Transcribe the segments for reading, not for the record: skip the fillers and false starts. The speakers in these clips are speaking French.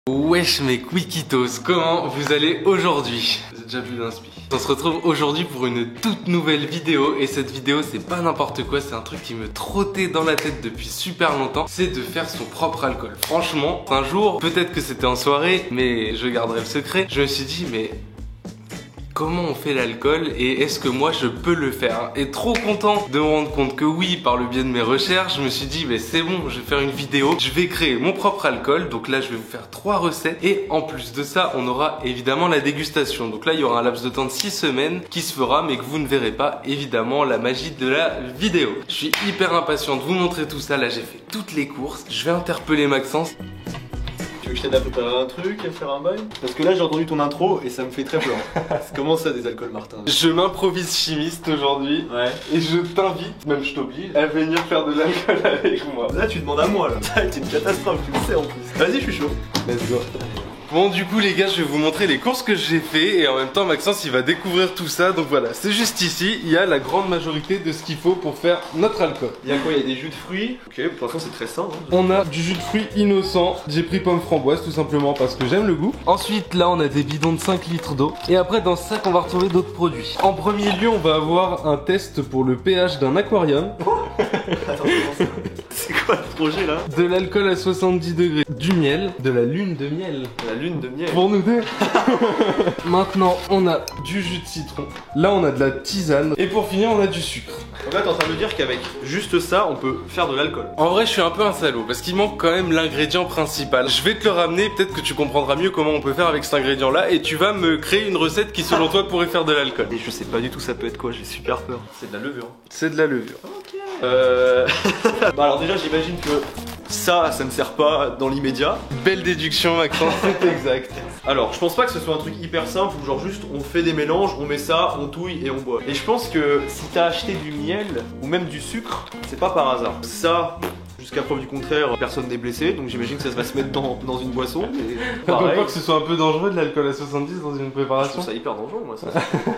Wesh mes Quickitos, comment vous allez aujourd'hui? J'ai déjà plus d'inspi. On se retrouve aujourd'hui pour une toute nouvelle vidéo. Et cette vidéo c'est pas n'importe quoi, c'est un truc qui me trottait dans la tête depuis super longtemps. C'est de faire son propre alcool. Franchement, un jour, peut-être que c'était en soirée, mais je garderai le secret. Je me suis dit mais comment on fait l'alcool et est-ce que moi je peux le faire? Et trop content de me rendre compte que oui, par le biais de mes recherches, je me suis dit mais c'est bon, je vais faire une vidéo, je vais créer mon propre alcool. Donc là je vais vous faire 3 recettes et en plus de ça on aura évidemment la dégustation. Donc là il y aura un laps de temps de 6 semaines qui se fera mais que vous ne verrez pas, évidemment la magie de la vidéo. Je suis hyper impatient de vous montrer tout ça. Là j'ai fait toutes les courses, je vais interpeller Maxence. Tu veux que je t'aide à préparer un truc, à faire un bail? Parce que là j'ai entendu ton intro et ça me fait très peur. C'est comment ça des alcools Martin? Je m'improvise chimiste aujourd'hui, ouais. Et je t'invite, même je t'oblige, à venir faire de l'alcool avec moi. Là tu demandes à moi là, ça va être une catastrophe, tu le sais en plus. Vas-y, je suis chaud. Let's go. Bon du coup les gars, je vais vous montrer les courses que j'ai fait et en même temps Maxence il va découvrir tout ça. Donc voilà, c'est juste ici, il y a la grande majorité de ce qu'il faut pour faire notre alcool. Il y a quoi? Il y a des jus de fruits. Ok, pour l'instant c'est très sain hein. On a du jus de fruits innocent. J'ai pris pomme framboise tout simplement parce que j'aime le goût. Ensuite là on a des bidons de 5 litres d'eau. Et après dans ce sac on va retrouver d'autres produits. En premier lieu on va avoir un test pour le pH d'un aquarium. Attends, c'est quoi le projet là? De l'alcool à 70 degrés. Du miel. De la lune de miel. La lune de miel. Pour nous deux. Maintenant on a du jus de citron. Là on a de la tisane. Et pour finir on a du sucre. Donc là t'es en train de me dire qu'avec juste ça on peut faire de l'alcool. En vrai je suis un peu un salaud parce qu'il manque quand même l'ingrédient principal. Je vais te le ramener, peut-être que tu comprendras mieux comment on peut faire avec cet ingrédient là. Et tu vas me créer une recette qui selon toi pourrait faire de l'alcool. Et je sais pas du tout ça peut être quoi, j'ai super peur. C'est de la levure. C'est de la levure. Ok. Bah alors déjà j'imagine que ça ne sert pas dans l'immédiat. Belle déduction Maxence, c'est exact. Alors je pense pas que ce soit un truc hyper simple où genre juste on fait des mélanges, on met ça, on touille et on boit. Et je pense que si t'as acheté du miel ou même du sucre, c'est pas par hasard. Ça, jusqu'à preuve du contraire, personne n'est blessé, donc j'imagine que ça va se mettre dans une boisson. T'as pas que ce soit un peu dangereux de l'alcool à 70 dans une préparation? Je trouve ça hyper dangereux moi ça.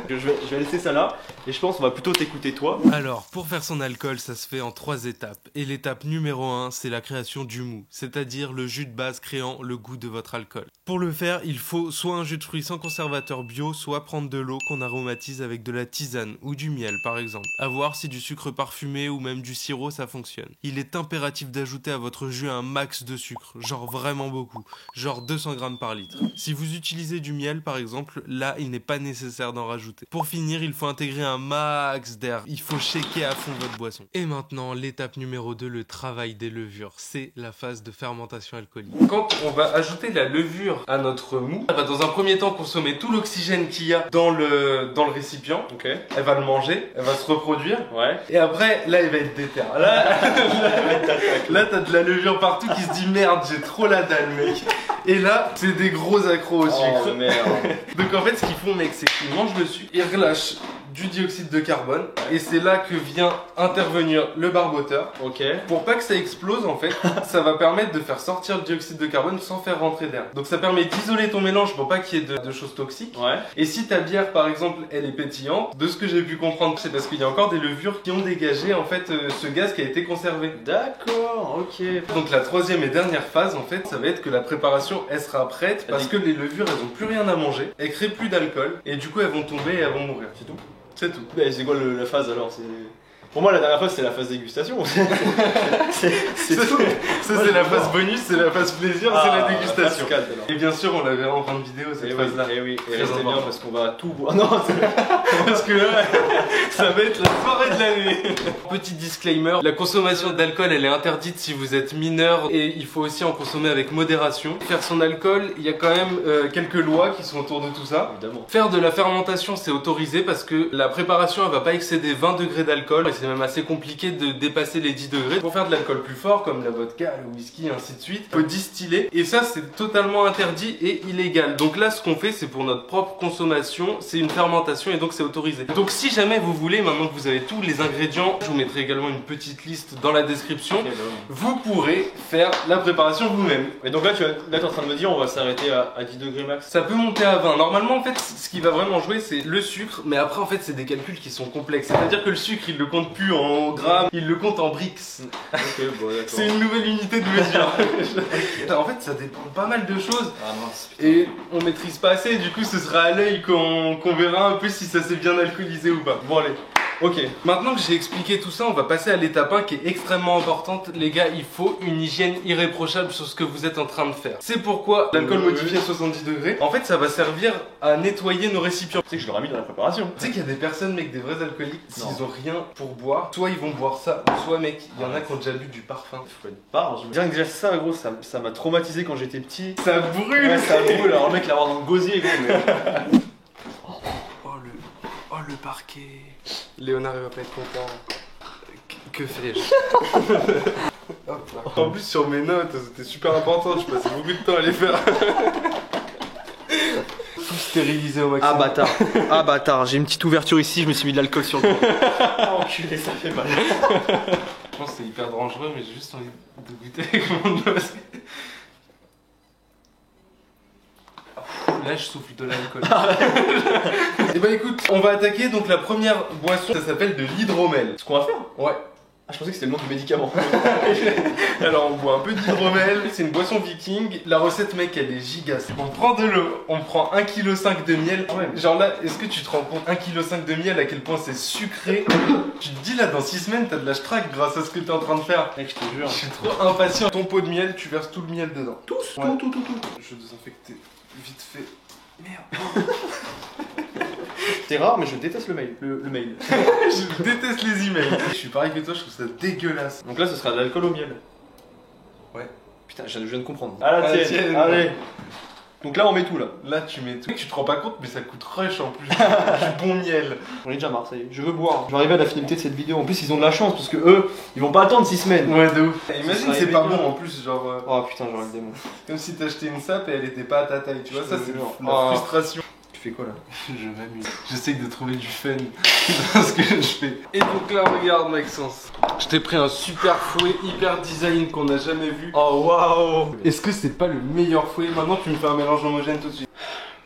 je vais laisser ça là et je pense qu'on va plutôt t'écouter toi. Alors pour faire son alcool ça se fait en 3 étapes. Et l'étape numéro 1 c'est la création du mou, c'est-à-dire le jus de base créant le goût de votre alcool. Pour le faire il faut soit un jus de fruits sans conservateur bio, soit prendre de l'eau qu'on aromatise avec de la tisane ou du miel par exemple. À voir si du sucre parfumé ou même du sirop ça fonctionne. Il est impératif d'ajouter à votre jus un max de sucre, genre vraiment beaucoup, genre 200 grammes par litre. Si vous utilisez du miel par exemple, là il n'est pas nécessaire d'en rajouter. Pour finir, il faut intégrer un max d'air, il faut shaker à fond votre boisson. Et maintenant, l'étape numéro 2, le travail des levures, c'est la phase de fermentation alcoolique. Quand on va ajouter la levure à notre mou, elle va dans un premier temps consommer tout l'oxygène qu'il y a dans le récipient. Ok. Elle va le manger, elle va se reproduire. Ouais. Et après, là, il va être déter. Là, t'as de la levure partout qui se dit merde, j'ai trop la dalle, mec. Et là, c'est des gros accros au sucre. Oh merde. Donc en fait, ce qu'ils font, mec, c'est qu'ils mangent le sucre, ils relâchent du dioxyde de carbone, et c'est là que vient intervenir le barboteur. Ok. Pour pas que ça explose, en fait, ça va permettre de faire sortir le dioxyde de carbone sans faire rentrer d'air. Donc ça permet d'isoler ton mélange pour pas qu'il y ait de choses toxiques. Ouais. Et si ta bière, par exemple, elle est pétillante, de ce que j'ai pu comprendre, c'est parce qu'il y a encore des levures qui ont dégagé, en fait, ce gaz qui a été conservé. D'accord, ok. Donc la troisième et dernière phase, en fait, ça va être que la préparation, elle sera prête parce que les levures, elles ont plus rien à manger, elles créent plus d'alcool, et du coup, elles vont tomber et elles vont mourir. C'est tout. C'est tout. Mais c'est quoi la phase alors? Pour moi la dernière phase c'est la phase dégustation. c'est tout. Ça c'est la phase bonus, c'est la phase plaisir, c'est la dégustation. La phase 4, et bien sûr on la verra en fin de vidéo cette phase là. Et oui, et restez bien parce qu'on va tout boire. Non, parce que là ça va être la soirée de l'année. Petit disclaimer, la consommation d'alcool elle est interdite si vous êtes mineur et il faut aussi en consommer avec modération. Faire son alcool, il y a quand même quelques lois qui sont autour de tout ça. Évidemment. Faire de la fermentation c'est autorisé parce que la préparation elle va pas excéder 20 degrés d'alcool. C'est même assez compliqué de dépasser les 10 degrés. Pour faire de l'alcool plus fort comme la vodka, le whisky, ainsi de suite, il faut distiller et ça c'est totalement interdit et illégal. Donc là ce qu'on fait c'est pour notre propre consommation, c'est une fermentation et donc c'est autorisé. Donc si jamais vous voulez, maintenant que vous avez tous les ingrédients, je vous mettrai également une petite liste dans la description, okay, vous pourrez faire la préparation vous-même. Et donc là tu es en train de me dire on va s'arrêter à 10 degrés max? Ça peut monter à 20. Normalement en fait ce qui va vraiment jouer c'est le sucre, mais après en fait c'est des calculs qui sont complexes. C'est-à-dire que le sucre il le compte plus en grammes, il le compte en bricks. Ok, bon, d'accord. C'est une nouvelle unité de mesure. En fait, ça dépend de pas mal de choses. Ah mince. Putain. Et on maîtrise pas assez, du coup, ce sera à l'œil qu'on verra un peu si ça s'est bien alcoolisé ou pas. Bon, allez. Ok, maintenant que j'ai expliqué tout ça, on va passer à l'étape 1 qui est extrêmement importante. Les gars, il faut une hygiène irréprochable sur ce que vous êtes en train de faire. C'est pourquoi l'alcool modifié à 70 degrés, en fait, ça va servir à nettoyer nos récipients. Tu sais que je l'aurais mis dans la préparation. Tu sais qu'il y a des personnes, mec, des vrais alcooliques, Non. s'ils ont rien pour boire, soit ils vont boire ça, soit, mec, il y en a qui ont déjà bu du parfum. Faut être barge. Bien que déjà ça, gros, ça m'a traumatisé quand j'étais petit. Ça brûle. Ouais, ça brûle. Alors le mec l'avoir dans le gosier, gros. Mais... Oh, le parquet. Léonard, il va pas être content. Que fais-je? Hop là. En plus, sur mes notes, c'était super important, je passais beaucoup de temps à les faire. Tout stérilisé au maximum. Ah bâtard. Ah bâtard. J'ai une petite ouverture ici, je me suis mis de l'alcool sur le dos. Enculé, ça fait mal. Je pense que c'est hyper dangereux, mais j'ai juste envie de goûter avec mon nez. Là, je souffle de l'alcool. Et bah écoute, on va attaquer donc la première boisson, ça s'appelle de l'hydromel. Ce qu'on va faire? Ouais. Ah, je pensais que c'était le nom du médicament. Alors on boit un peu d'hydromel, c'est une boisson viking. La recette, mec, elle est gigasse. On prend de l'eau, on prend 1,5 kg de miel. Ouais. Genre là, est-ce que tu te rends compte 1,5 kg de miel, à quel point c'est sucré? Tu te dis là, dans 6 semaines, t'as de la strack grâce à ce que t'es en train de faire. Mec, je te jure. Je suis trop impatient. Ton pot de miel, tu verses tout le miel dedans. Tous, Ouais. tout. Je vais désinfecter vite fait. Merde. C'est rare, mais je déteste le mail. Le mail. Je déteste les emails. Je suis pareil que toi, je trouve ça dégueulasse. Donc là, ce sera de l'alcool au miel. Ouais. Putain, je viens de comprendre. Ah la Ah, tienne. tienne. Allez. Donc là, on met tout là. Là, tu mets tout. Tu te rends pas compte, mais ça coûte rush en plus. Du bon miel. On est déjà marre, ça y est. Je veux boire. Je vais arriver à la finalité de cette vidéo. En plus, ils ont de la chance parce que eux, ils vont pas attendre 6 semaines. Ouais, de ouf. Imagine, sera c'est pas évident. bon en plus, genre. Oh putain, j'aurais le démon. Comme si t'achetais une sape et elle était pas à ta taille, tu vois, Je ça te c'est jure. la Oh. frustration. Tu fais quoi là? Je m'amuse. J'essaye de trouver du fun dans ce que je fais. Et donc là, regarde Maxence. Je t'ai pris un super fouet hyper design qu'on n'a jamais vu. Oh waouh! Est-ce que c'est pas le meilleur fouet? Maintenant, tu me fais un mélange homogène tout de suite.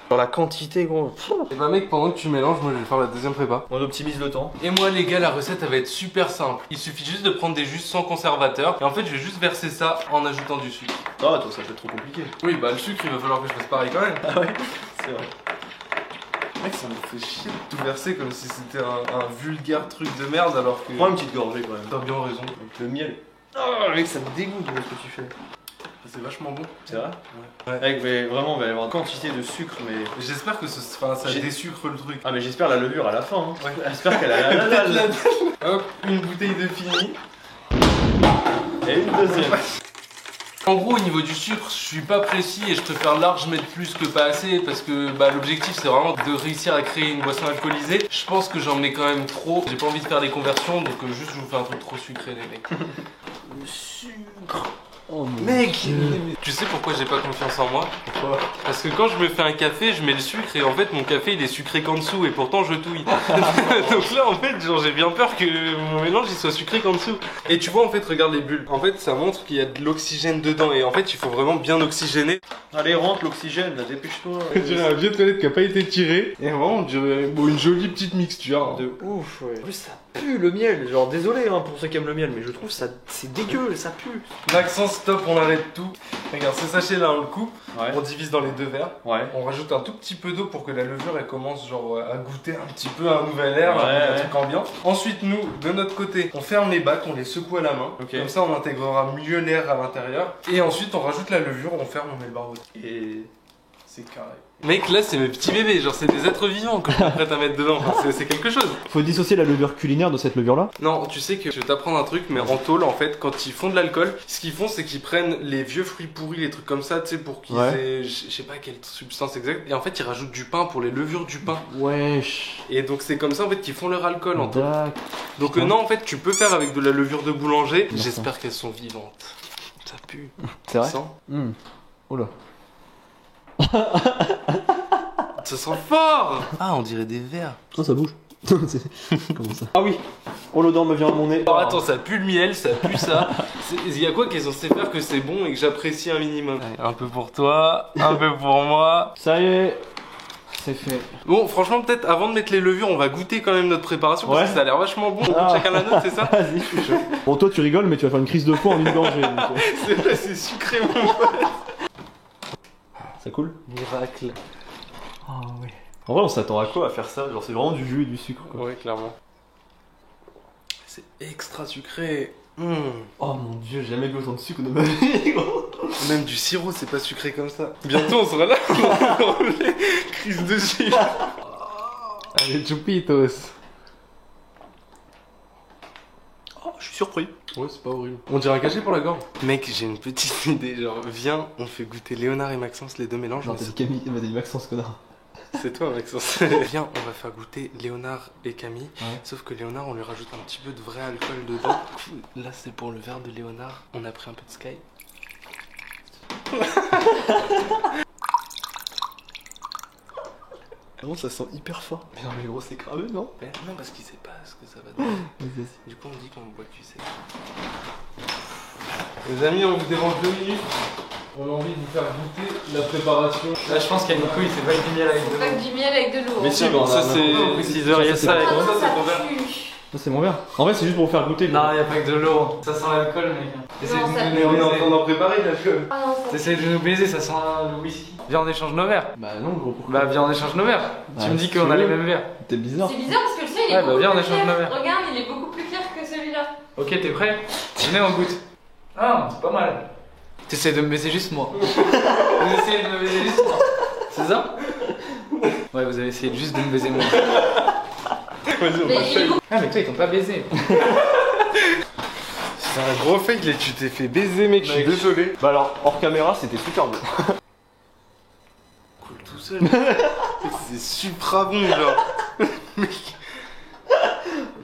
Sur la quantité, gros. Et bah mec, pendant que tu mélanges, moi je vais faire la deuxième prépa. On optimise le temps. Et moi les gars, la recette elle va être super simple. Il suffit juste de prendre des jus sans conservateur. Et en fait, je vais juste verser ça en ajoutant du sucre. Ah, toi, ça va être trop compliqué. Oui, bah le sucre, il va falloir que je fasse pareil quand même. Ah ouais? C'est vrai. Mec, ça me fait chier de tout verser comme si c'était un vulgaire truc de merde alors que... Prends une petite gorgée quand même. T'as bien raison. Avec le miel. Oh mec, ça me dégoûte de ce que tu fais. C'est vachement bon. C'est vrai? Ouais. Mec, mais vraiment, il va y avoir une quantité de sucre, mais. J'espère que ça J'ai- désucre le truc. Ah, mais j'espère la levure à la fin. Hein. Ouais. J'espère qu'elle a la. Hop, une bouteille de fini. Et une deuxième. En gros, au niveau du sucre, je suis pas précis et je préfère large mettre plus que pas assez parce que bah, l'objectif c'est vraiment de réussir à créer une boisson alcoolisée. Je pense que j'en mets quand même trop. J'ai pas envie de faire des conversions donc juste je vous fais un truc trop sucré, les mecs. Le sucre. Oh Mec, tu sais pourquoi j'ai pas confiance en moi? Pourquoi? Parce que quand je me fais un café, je mets le sucre et en fait mon café il est sucré qu'en dessous et pourtant je touille. Donc là en fait genre j'ai bien peur que mon mélange il soit sucré qu'en dessous. Et tu vois en fait regarde les bulles. En fait ça montre qu'il y a de l'oxygène dedans et en fait il faut vraiment bien oxygéner. Allez, rentre l'oxygène, là, dépêche-toi. On dirait un vieux toilette qui a pas été tiré. Et vraiment on dirait bon, une jolie petite mixture. De ouf, ouais. En plus, ça pue le miel. Genre, désolé hein, pour ceux qui aiment le miel, mais je trouve ça c'est dégueu, ça pue. Maxence stop, on arrête tout. Regarde ce sachet là on le coupe, Ouais. on divise dans les deux verres. Ouais. On rajoute un tout petit peu d'eau pour que la levure elle commence genre à goûter un petit peu un nouvel air, Ouais, un ouais. truc ambiant. Ensuite nous, de notre côté, on ferme les bacs, on les secoue à la main. Ok. Comme ça on intégrera mieux l'air à l'intérieur. Et ensuite on rajoute la levure, on ferme, on met le barreau. Et. C'est carré. Mec là c'est mes petits bébés, genre c'est des êtres vivants que je m'apprête à mettre dedans, enfin, c'est quelque chose. Faut dissocier la levure culinaire de cette levure là. Non, tu sais que je vais t'apprendre un truc, mais en tôle, en fait, quand ils font de l'alcool, ce qu'ils font, c'est qu'ils prennent les vieux fruits pourris, les trucs comme ça, tu sais, pour qu'ils Ouais. aient, je sais pas quelle substance exacte, et en fait, ils rajoutent du pain pour les levures du pain. Wesh. Et donc, c'est comme ça, en fait, qu'ils font leur alcool en tôle. D'accord. Donc, Putain. non, en fait, tu peux faire avec de la levure de boulanger. D'accord. J'espère qu'elles sont vivantes. Ça pue. C'est vrai? Ça sent Oula. Ça sent fort. Ah, on dirait des vers. Oh, ça bouge. Comment ça? Ah oui. Oh, l'odeur me vient à mon nez. Alors attends, ça pue le miel, ça pue ça. Il y a quoi qui est censé faire que c'est bon et que j'apprécie un minimum? Allez, un peu pour toi, un peu pour moi. Ça y est. C'est fait. Bon, franchement, peut-être avant de mettre les levures, on va goûter quand même notre préparation parce que ça a l'air vachement bon. Ah. Chacun la note, c'est ça? Vas-y, je suis chaud. Bon, toi, tu rigoles, mais tu vas faire une crise de foie en une gorgée. C'est vrai, c'est sucré, mon pote. Ça coule? Miracle. Ah oui. En vrai, on s'attend à quoi à faire ça? Genre, c'est vraiment du jus et du sucre, quoi. Ouais, clairement. C'est extra sucré. Oh mon dieu, j'ai jamais bu autant de sucre de ma vie, gros. Même du sirop, c'est pas sucré comme ça. Bientôt, on sera là. Crise de sucre. Allez, chupitos. Oh, je suis surpris. Ouais, c'est pas horrible. On dirait un cachet pour la gorge. Mec, j'ai une petite idée. Genre, viens, on fait goûter Léonard et Maxence, les deux mélanges. Non, t'as dit Camille, t'as dit Maxence, connard. C'est toi, Maxence. Viens, on va faire goûter Léonard et Camille. Ouais. Sauf que Léonard, on lui rajoute un petit peu de vrai alcool dedans. Là, c'est pour le verre de Léonard. On a pris un peu de Sky. Non, ça sent hyper fort. Mais non, mais gros, c'est cramé, non? Non, parce qu'il sait pas ce que ça va donner. Du coup, on dit qu'on boit du sec. Les amis, on vous dérange 2 minutes. On a envie de vous faire goûter la préparation. Là, je pense qu'à Nico, il fait pas que du miel avec de l'eau. Pas que du miel avec de l'eau. Mais si, bon, ça c'est. Préciseur, il y a ça avec. Ça c'est mon verre. En vrai, c'est juste pour vous faire goûter. Non, il y a pas que de l'eau. Ça sent l'alcool, mec. Essaye de nous On est en train d'en préparer l'alcool. T'essayes de nous baiser, ça sent le whisky. Viens, on échange nos verres. Bah non, gros, pourquoi? Bah, viens, on échange nos verres. Bah, Tu me dis si qu'on tu a les veux. mêmes verres. T'es bizarre. C'est bizarre parce que le sien il est Ouais, bah, beaucoup viens, on plus échange nos clair. verres. Regarde, il est beaucoup plus clair que celui-là. Ok, t'es prêt? Venez, on goûte. Ah, c'est pas mal. T'essayes de me baiser juste moi. Vous essayez de me baiser juste moi. C'est ça? Ouais, vous avez essayé juste de me baiser moi. Vas-y, on va faire. Ah, mais toi, ils t'ont pas baisé. C'est un gros fake, là, tu t'es fait baiser, mec, je suis désolé. Bah alors, hors caméra, c'était super bon. Coule tout seul. C'est supra bon, genre. Mec.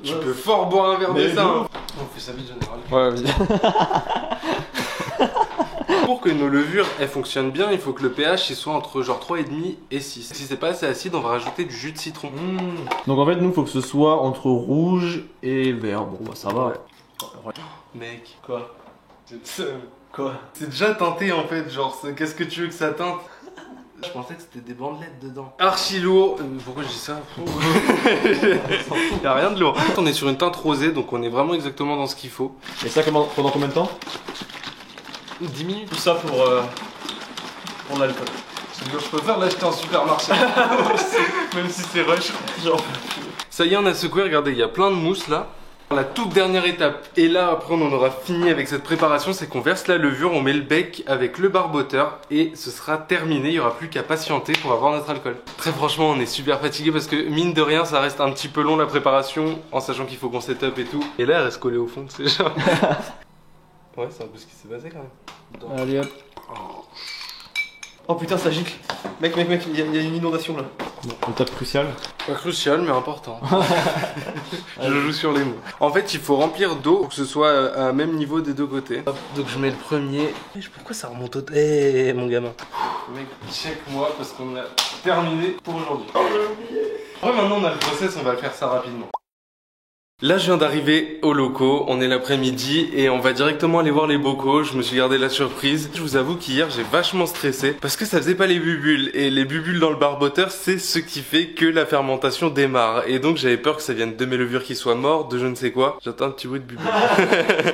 Tu peux fort boire un verre de ça. Hein. On fait sa vie générale. Ouais, vas-y. Pour que nos levures elles fonctionnent bien, il faut que le pH il soit entre genre 3,5 et 6. Si c'est pas assez acide, on va rajouter du jus de citron. Donc en fait, nous, faut que ce soit entre rouge et vert. Bon, bah ça va. Ouais. Mec, Quoi? Quoi? C'est déjà teinté en fait, genre qu'est-ce que tu veux que ça teinte? Je pensais que c'était des bandelettes dedans. Archi lourd. Pourquoi je dis ça? Y'a rien de lourd. On est sur une teinte rosée, donc on est vraiment exactement dans ce qu'il faut. Et ça, pendant combien de temps? 10 minutes. Tout ça pour l'alcool. Je préfère l'acheter en supermarché. Même si c'est rush. Genre. Ça y est, on a secoué, regardez, il y a plein de mousse là. La toute dernière étape, et là après on en aura fini avec cette préparation, c'est qu'on verse la levure, on met le bec avec le barboteur et ce sera terminé, il n'y aura plus qu'à patienter pour avoir notre alcool. Très franchement on est super fatigué parce que mine de rien ça reste un petit peu long la préparation, en sachant qu'il faut qu'on setup et tout. Et là elle reste collée au fond, c'est genre... Ouais, c'est un peu ce qui s'est passé quand même. Allez hop. Oh putain, ça gicle. Mec, il y a une inondation là. Bon, étape cruciale. Pas crucial, mais important. Je joue sur les mots. En fait, il faut remplir d'eau pour que ce soit à même niveau des deux côtés. Hop, donc je mets le premier. Pourquoi ça remonte au... Eh, mon gamin. Mec, check-moi parce qu'on a terminé pour aujourd'hui. Ouais, maintenant on a le process, on va le faire ça rapidement. Là je viens d'arriver aux locaux, on est l'après-midi et on va directement aller voir les bocaux, je me suis gardé la surprise. Je vous avoue qu'hier j'ai vachement stressé parce que ça faisait pas les bulles et les bulles dans le barboteur c'est ce qui fait que la fermentation démarre et donc j'avais peur que ça vienne de mes levures qui soient mortes, de je ne sais quoi. J'attends un petit bruit de bulles.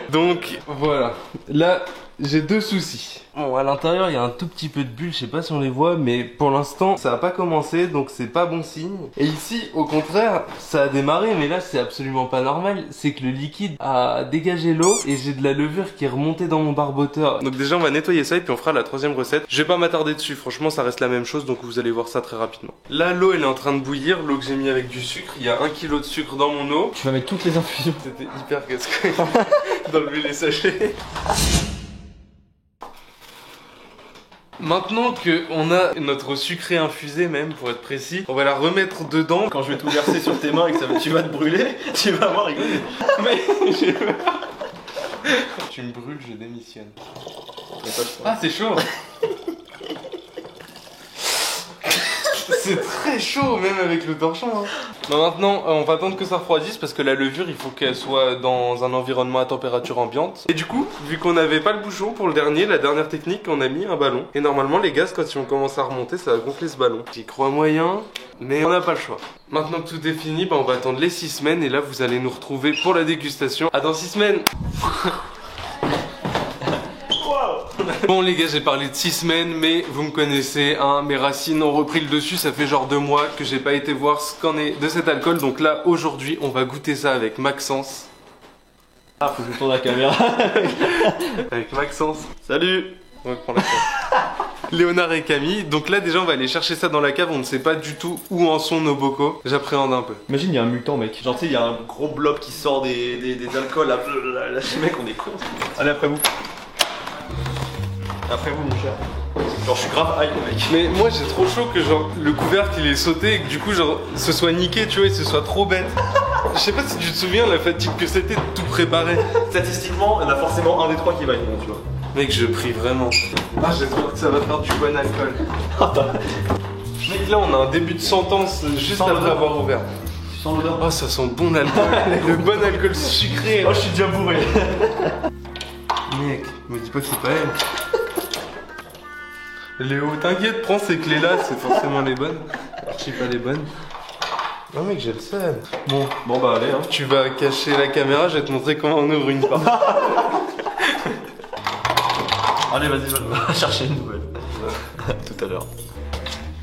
Donc voilà, là j'ai deux soucis. Bon, à l'intérieur il y a un tout petit peu de bulles, je sais pas si on les voit, mais pour l'instant ça a pas commencé donc c'est pas bon signe. Et ici au contraire ça a démarré, mais là c'est absolument pas normal, c'est que le liquide a dégagé l'eau et j'ai de la levure qui est remontée dans mon barboteur. Donc déjà on va nettoyer ça et puis on fera la troisième recette. Je vais pas m'attarder dessus, franchement ça reste la même chose donc vous allez voir ça très rapidement. Là l'eau elle est en train de bouillir, l'eau que j'ai mis avec du sucre, il y a 1 kg de sucre dans mon eau. Tu vas mettre toutes les infusions. C'était hyper casse-couille d'enlever les sachets. Maintenant qu'on a notre sucré infusé même pour être précis, on va la remettre dedans. Quand je vais tout verser sur tes mains et que tu vas te brûler, tu vas avoir rigolé. Mais j'ai peur. Tu me brûles, je démissionne. Ah c'est chaud. C'est très chaud, même avec le torchon. Hein. Bon, maintenant, on va attendre que ça refroidisse parce que la levure, il faut qu'elle soit dans un environnement à température ambiante. Et du coup, vu qu'on n'avait pas le bouchon pour le dernier, la dernière technique, on a mis un ballon. Et normalement, les gaz, quand ils vont commencer à remonter, ça va gonfler ce ballon. J'y crois moyen, mais on n'a pas le choix. Maintenant que tout est fini, bah, on va attendre les 6 semaines et là, vous allez nous retrouver pour la dégustation. À dans 6 semaines. Bon les gars, j'ai parlé de 6 semaines, mais vous me connaissez, hein, mes racines ont repris le dessus, ça fait genre 2 mois que j'ai pas été voir ce qu'en est de cet alcool, donc là, aujourd'hui, on va goûter ça avec Maxence. Ah, faut que je tourne la caméra. Avec Maxence. Salut. On va prendre la cave. Léonard et Camille, donc là déjà on va aller chercher ça dans la cave, on ne sait pas du tout où en sont nos bocaux, j'appréhende un peu. Imagine, il y a un mutant, mec. Genre, tu sais, il y a un gros blob qui sort des alcools. Là, mec, on est con. Allez, après vous. Après vous, mon cher. Genre, je suis grave hype, mec. Mais moi j'ai trop chaud que genre le couvercle il est sauté et que du coup genre ce soit niqué, tu vois, et ce soit trop bête. Je sais pas si tu te souviens la fatigue que c'était de tout préparer. Statistiquement, il y en a forcément un des trois qui va être bon, tu vois. Mec, je prie vraiment. Ah, j'espère que ça va faire du bon alcool. Mec, là, on a un début de sentence juste après avoir ouvert. Tu sens l'odeur? Oh, ça sent bon l'alcool. Le bon alcool sucré. Oh, je suis déjà bourré. Mec, me dis pas que c'est pas elle. Léo, t'inquiète, prends ces clés-là, c'est forcément les bonnes. Je sais pas les bonnes. Non, mec, j'ai le seum. Bon, bah, allez, hein. Tu vas cacher la caméra, je vais te montrer comment on ouvre une porte. Allez, vas-y, va chercher une nouvelle. Tout à l'heure.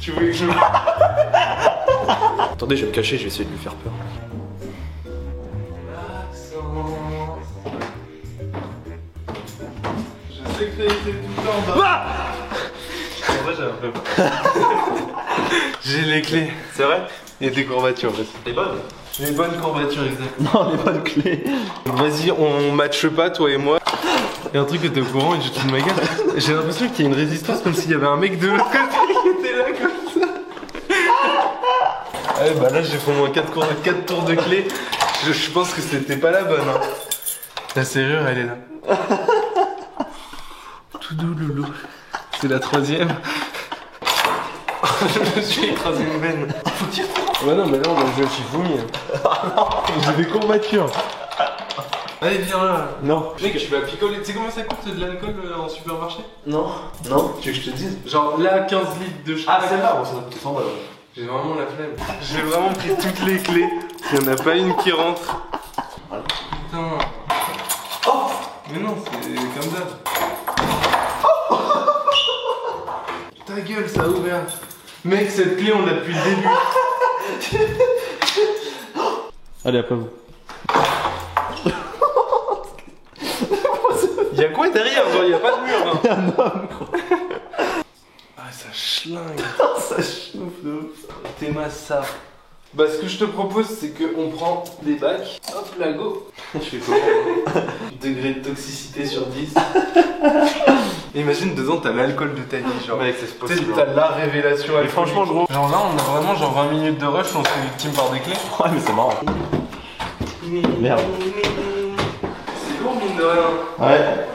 Tu voulais que je... Attendez, je vais me cacher, je vais essayer de lui faire peur. Je sais que t'as été tout le temps en bas. En vrai, j'ai un peu peur. J'ai les clés. C'est vrai? Et des courbatures aussi. T'es bonne? Les bonnes courbatures, exact. Non, les bonnes clés. Vas-y, on matche pas, toi et moi. Il y a un truc que t'es au courant et je te de ma gueule. J'ai l'impression qu'il y a une résistance comme s'il y avait un mec de l'autre côté qui était là comme ça. Ouais, bah là, j'ai fait au moins 4 tours de clé. Je pense que c'était pas la bonne. Hein. La serrure, elle est là. Tout doux, loulou. C'est la 3ème. Je me suis écrasé une veine. Ouais, non, mais là, on a joué à Shifumi. J'ai des courbatures. Allez, viens là. Non. Mec, tu vas picoler. Tu sais combien ça coûte de l'alcool en supermarché? Non. Non. Tu veux que je te dise? Genre là, 15 litres de chaque. Ah, celle-là, bon, ça va coûter 100 balles. J'ai vraiment la flemme. J'ai vraiment pris toutes les clés. Il n'y en a pas une qui rentre. Putain. Oh! Mais non, c'est comme ça. Ta gueule, ça a ouvert. Mec, cette clé, on l'a depuis le début. Allez, après vous. Y'a quoi derrière? Genre, y'a pas de mur. Hein. Y'a un homme, quoi. Ah, ça schlingue. Ça chouffe de ouf. T'es ça. Bah, ce que je te propose, c'est qu'on prend des bacs. Hop là, go. Je fais comment? Degré de toxicité sur 10. Imagine, dedans, t'as l'alcool de ta vie, genre. Mec, c'est possible. T'as la révélation alcoolique. franchement, gros. Genre là, on a vraiment genre 20 minutes de rush, on se fait victime par des clés. Ouais, mais c'est marrant. Merde. C'est lourd, mine de rien. Ouais.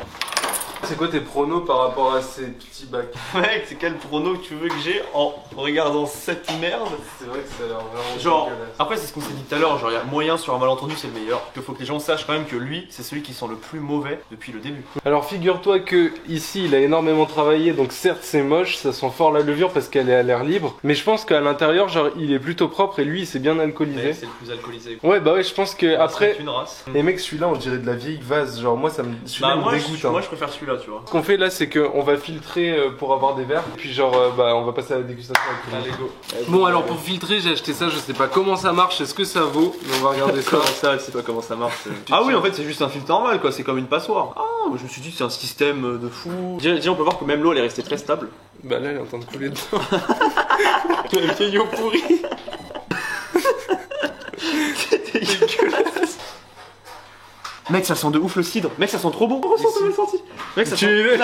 C'est quoi tes pronos par rapport à ces petits bacs? Mec, c'est quel prono que tu veux que j'ai en regardant cette merde? C'est vrai que ça a l'air vraiment Genre, dégueulasse. après c'est ce qu'on s'est dit tout à l'heure, genre il y a moyen sur un malentendu c'est le meilleur. Il faut que les gens sachent quand même que lui, c'est celui qui sent le plus mauvais depuis le début. Alors figure-toi que ici il a énormément travaillé, donc certes c'est moche, ça sent fort la levure parce qu'elle est à l'air libre, mais je pense qu'à l'intérieur genre il est plutôt propre et lui il s'est bien alcoolisé. C'est le plus alcoolisé. Ouais bah ouais, je pense que après C'est une race. les mecs, celui-là on dirait de la vieille vase, genre moi ça me celui-là Bah, me dégoûte. moi je préfère celui-là, tu vois. Ce qu'on fait là c'est qu'on va filtrer pour avoir des verres, puis genre bah on va passer à la dégustation avec Allez, go. Bon alors pour filtrer j'ai acheté ça, je sais pas comment ça marche, est-ce que ça vaut, mais on va regarder ça. Comment ça, c'est toi comment ça marche? Ah oui, en fait c'est juste un filtre normal quoi, c'est comme une passoire. Ah, moi je me suis dit c'est un système de fou. Déjà on peut voir que même l'eau elle est restée très stable. Bah là elle est en train de couler dedans. La vieille eau pourrie. C'est dégueulasse. Mec, ça sent de ouf le cidre. Mec, ça sent trop bon. Ressens ton senti. Mec, ça sent.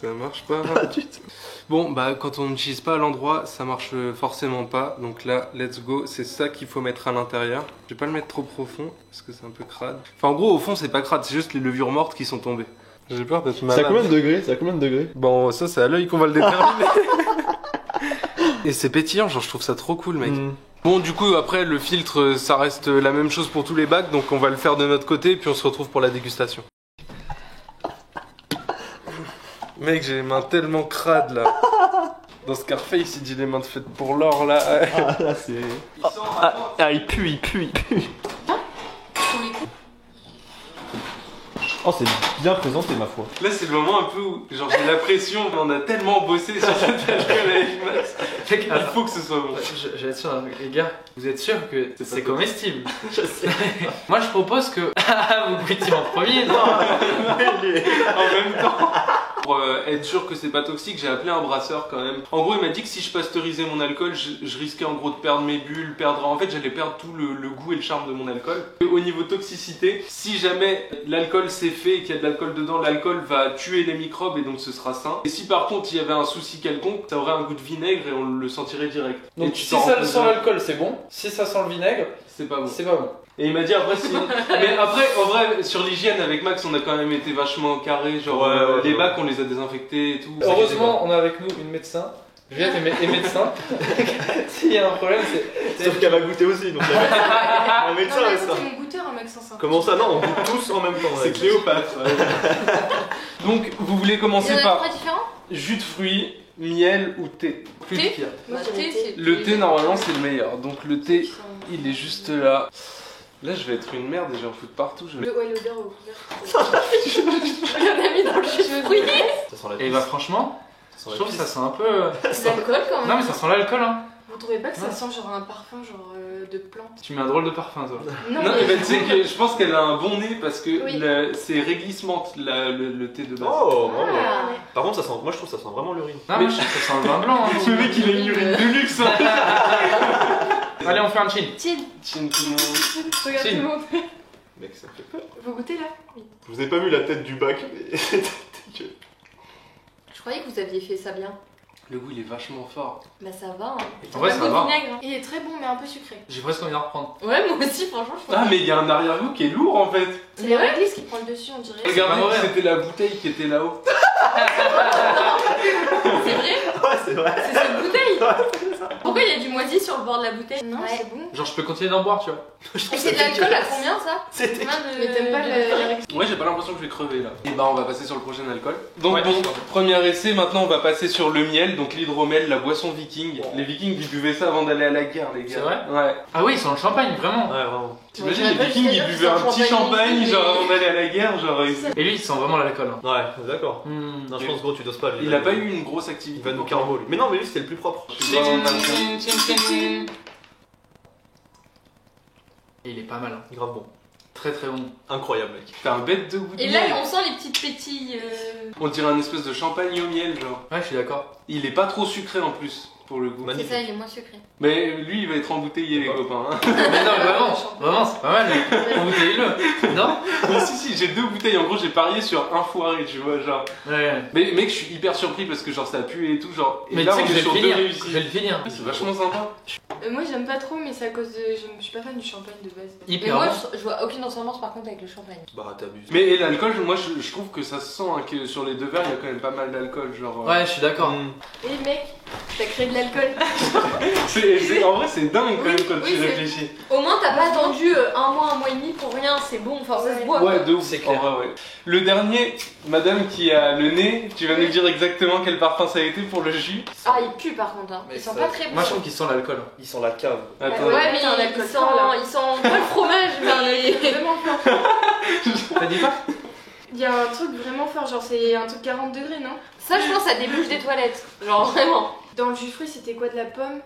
Ça marche pas. Bon, bah quand on n'utilise pas à l'endroit, ça marche forcément pas. Donc là, let's go. C'est ça qu'il faut mettre à l'intérieur. Je vais pas le mettre trop profond parce que c'est un peu crade. Enfin, en gros, au fond, c'est pas crade, c'est juste les levures mortes qui sont tombées. J'ai peur d'être malade. C'est à combien de degrés? Bon, ça, c'est à l'œil qu'on va le déterminer. Et c'est pétillant, genre je trouve ça trop cool mec. Mm. Bon du coup après le filtre ça reste la même chose pour tous les bacs, donc on va le faire de notre côté puis on se retrouve pour la dégustation. Mec j'ai les mains tellement crades là. Dans Scarface il dit les mains faites pour l'or là. Ah là c'est... il pue. Oh c'est bien présenté ma foi. Là c'est le moment un peu où genre j'ai la pression, on a tellement bossé sur cette alcool avec Max. Il faut que ce soit bon. J'allais être sûr, les gars, vous êtes sûrs que c'est pas comestible? Je sais. Moi je propose que. Ah, vous goûtiez en premier, non? En même temps. Pour être sûr que c'est pas toxique, j'ai appelé un brasseur quand même. En gros, il m'a dit que si je pasteurisais mon alcool, je risquais en gros de perdre mes bulles, en fait, j'allais perdre tout le goût et le charme de mon alcool. Et au niveau toxicité, si jamais l'alcool s'est fait et qu'il y a de l'alcool dedans, l'alcool va tuer les microbes et donc ce sera sain. Et si par contre il y avait un souci quelconque, ça aurait un goût de vinaigre et on le sentirait direct. Donc Et tu si t'en ça rends sent compte l'alcool, c'est bon. Si ça sent le vinaigre, c'est pas bon. c'est pas bon. Et il m'a dit après si... Mais après, en vrai, sur l'hygiène avec Max, on a quand même été vachement carré. Genre, Ouais, les bacs, on les a désinfectés et tout. Heureusement, on a avec nous une médecin. Juliette est médecin. S'il y a un problème, c'est. Sauf qu'elle va goûter aussi, donc un médecin Non, mais et ça. c'est mon goûteur, un mec sans ça. Comment ça? Non, on goûte tous en même temps. C'est ouais. Cléopâtre. Donc, vous voulez Il y commencer en a par trois différents? jus de fruits, miel ou thé? Plus de Thé pire. Moi, le thé, c'est. Le thé, normalement, c'est le meilleur. Donc, le thé, il est juste là. Là, je vais être une merde et je vais en foutre partout. Ouais, l'odeur au couvert. On a mis dans le jus de fruits. Ça sent la Et bah, franchement, ça je sent trouve la que ça pisse. sent un peu. C'est l'alcool quand même. Non, mais ça sent l'alcool, hein. Vous trouvez pas que ça Ouais. sent genre un parfum genre de plante? Tu mets un drôle de parfum, toi. Non, mais tu sais que je pense qu'elle a un bon nez parce que Oui. c'est réglissante le thé de base. Oh, bravo. Ah, Par contre, ça sent... moi je trouve que ça sent vraiment l'urine. Non, mais je trouve que ça sent le vin blanc. Hein. Le mec, il a une urine de luxe. Hein. Allez, on fait un chin. Tiens, Chin, tout le monde. regarde tout le monde. Mec, ça me fait peur. Vous goûtez là? Oui. Je vous ai pas vu la tête du bac, mais c'était dégueu. Je croyais que vous aviez fait ça bien. Le goût, il est vachement fort. Bah ça va. Hein. En vrai, Pas ça de va. vinaigre, hein. Il est très bon mais un peu sucré. J'ai presque envie d'en reprendre. Ouais, moi aussi, franchement, je Ah, mais il y a un arrière-goût qui est lourd en fait. C'est la réglisse qui prend le dessus, on dirait. Regardez, pas vrai. c'était la bouteille qui était là-haut. C'est vrai? Ouais, c'est vrai. C'est cette bouteille? Pourquoi il y a du moisi sur le bord de la bouteille? Non, c'est bon. Genre, je peux continuer d'en boire, tu vois. Et c'est de l'alcool à combien ça? C'était... Combien de. Mais t'aimes pas le. Ouais, j'ai pas l'impression que je vais crever là. Et bah, on va passer sur le prochain alcool. Donc, Ouais, bon, d'accord. premier essai, maintenant on va passer sur le miel, donc l'hydromel, la boisson viking. Les vikings, ils buvaient ça avant d'aller à la guerre, les gars. C'est vrai Ouais. Ah oui, ils sont le champagne, vraiment. Ouais, vraiment. T'imagines, Ouais, les j'avais vikings, pas ils jusqu'à buvaient un dire petit que c'est un champagne, champagne, genre mais- avant d'aller à la guerre, genre. Et lui, il sent vraiment l'alcool. Hein. Ouais, d'accord. Hmm. Non, je pense gros, tu doses pas. lui. Il a pas eu une grosse Il activité. va nous carbo, lui. Mais non, mais lui, c'était le plus propre. Je suis vraiment pas bien. Et il est pas mal. Hein. Grave bon. Très très bon. Incroyable, mec. T'as un bête de goût de Et là, miel. on sent les petites pétilles. On dirait un espèce de champagne au miel, genre. Ouais, je suis d'accord. Il est pas trop sucré en plus, pour le goût. C'est Magnifique. ça, il est moins sucré. Mais lui, il va être embouteillé, les copains. Hein. Mais non, vraiment, c'est pas mal. Embouteillez-le. Non? Mais si, j'ai 2 bouteilles. En gros, j'ai parié sur un foiré, tu vois, genre. Ouais. Mais mec, je suis hyper surpris parce que genre ça pue et tout, genre. Et Mais là, tu sais on que est je vais sur le 2 finir. réussis. Je vais le finir. C'est vachement sympa. Moi j'aime pas trop, mais c'est à cause de. Je suis pas fan du champagne de base. Mais Hyper moi, bon. je vois aucune ressemblance par contre avec le champagne. Bah, t'abuses. Mais et l'alcool, moi je trouve que ça se sent hein, que sur les 2 verres, il y a quand même pas mal d'alcool, genre. Ouais, je suis d'accord. Et mec, t'as créé de l'alcool. En vrai, c'est dingue quand même quand oui, tu c'est- réfléchis. Au moins, t'as pas attendu un mois et demi pour rien, c'est bon, enfin ça se boit. Ouais, de ouf, C'est clair. en vrai, ouais. Le dernier, madame qui a le nez, tu vas nous dire exactement quel parfum ça a été pour le jus. Ah, il pue par contre, hein. Mais Ils sont ça- pas très bons. Moi, je trouve qu'il sent l'alcool. Ils sont la cave. Attends. Ouais, mais T'as un ils alcool sont, fort, là. ils sont pas le fromage, mais. Vraiment fort. T'as dit quoi? Il y a un truc vraiment fort, genre c'est un truc 40 degrés, non? Ça, je pense, ça débouche des toilettes. Genre vraiment. Dans le jus de fruits, c'était quoi, de la pomme?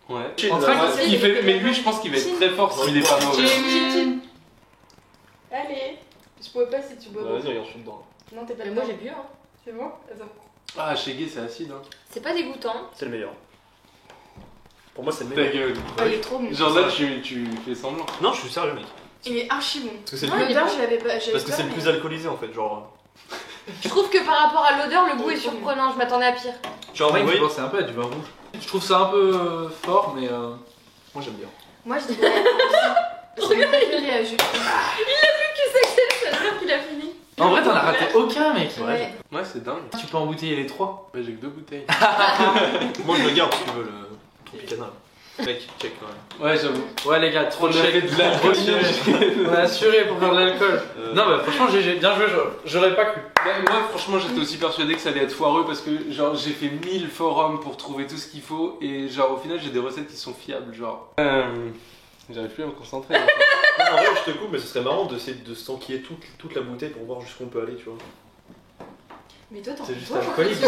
Ouais. En train Ouais, il fait- mais lui, je pense qu'il va être très fort s'il est pas mauvais. Allez. Je pourrais pas si tu bois. Bah, vas-y, regarde, je suis dedans. Non, t'es pas Mais dedans. moi, j'ai bu, hein. C'est bon? Attends. Ah, chez Gay, c'est acide, hein. C'est pas dégoûtant. C'est le meilleur. Pour moi, c'est le Ta meilleur. gueule. Oh, il est trop bon. Genre là, tu fais semblant. Non, je suis sérieux, mec. Il est archi bon. Parce que c'est le Ouais, plus... il est L'odeur, bon. je l'avais pas. j'avais Parce que peur, c'est le mais- plus alcoolisé en fait, genre. Je trouve que par rapport à l'odeur, le goût est surprenant. Je m'attendais à pire. Genre, Ouais, vous il voyez, faut penser un peu à du vin rouge. Je trouve ça un peu fort, mais. moi j'aime bien. Moi, je dirais. J'ai préféré à jus. C'est sûr qu'il a fini. En vrai, t'en as raté aucun, mec. Ouais. Ouais, c'est dingue. Tu peux embouteiller les 3. Ouais, j'ai que 2 bouteilles. Moi je le garde si tu veux le. Tropicana. Mec, check quand même. Ouais, j'avoue. Ouais, les gars, trop On de a check. fait de l'alcool. On a assuré pour faire de l'alcool. Non, bah franchement, GG, bien joué, j'aurais pas cru. Bah, moi franchement j'étais aussi persuadé que ça allait être foireux parce que genre j'ai fait 1000 forums pour trouver tout ce qu'il faut et genre au final j'ai des recettes qui sont fiables genre. J'arrive plus à me concentrer. En vrai, je te coupe, mais ce serait marrant d'essayer de s'enquiller toute la bouteille pour voir jusqu'où on peut aller, tu vois. Mais toi, t'en C'est fais juste toi, alcoolique.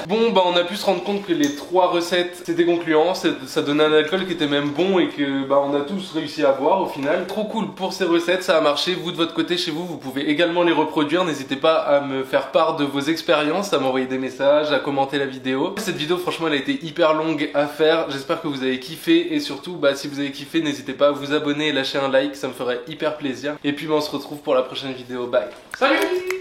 Bon bah on a pu se rendre compte que les 3 recettes c'était concluant, ça donnait un alcool qui était même bon et que bah on a tous réussi à boire au final. Trop cool pour ces recettes, ça a marché, vous de votre côté chez vous, vous pouvez également les reproduire, n'hésitez pas à me faire part de vos expériences, à m'envoyer des messages, à commenter la vidéo. Cette vidéo franchement elle a été hyper longue à faire, j'espère que vous avez kiffé et surtout bah si vous avez kiffé n'hésitez pas à vous abonner et lâcher un like, ça me ferait hyper plaisir. Et puis bah, on se retrouve pour la prochaine vidéo, bye. Salut!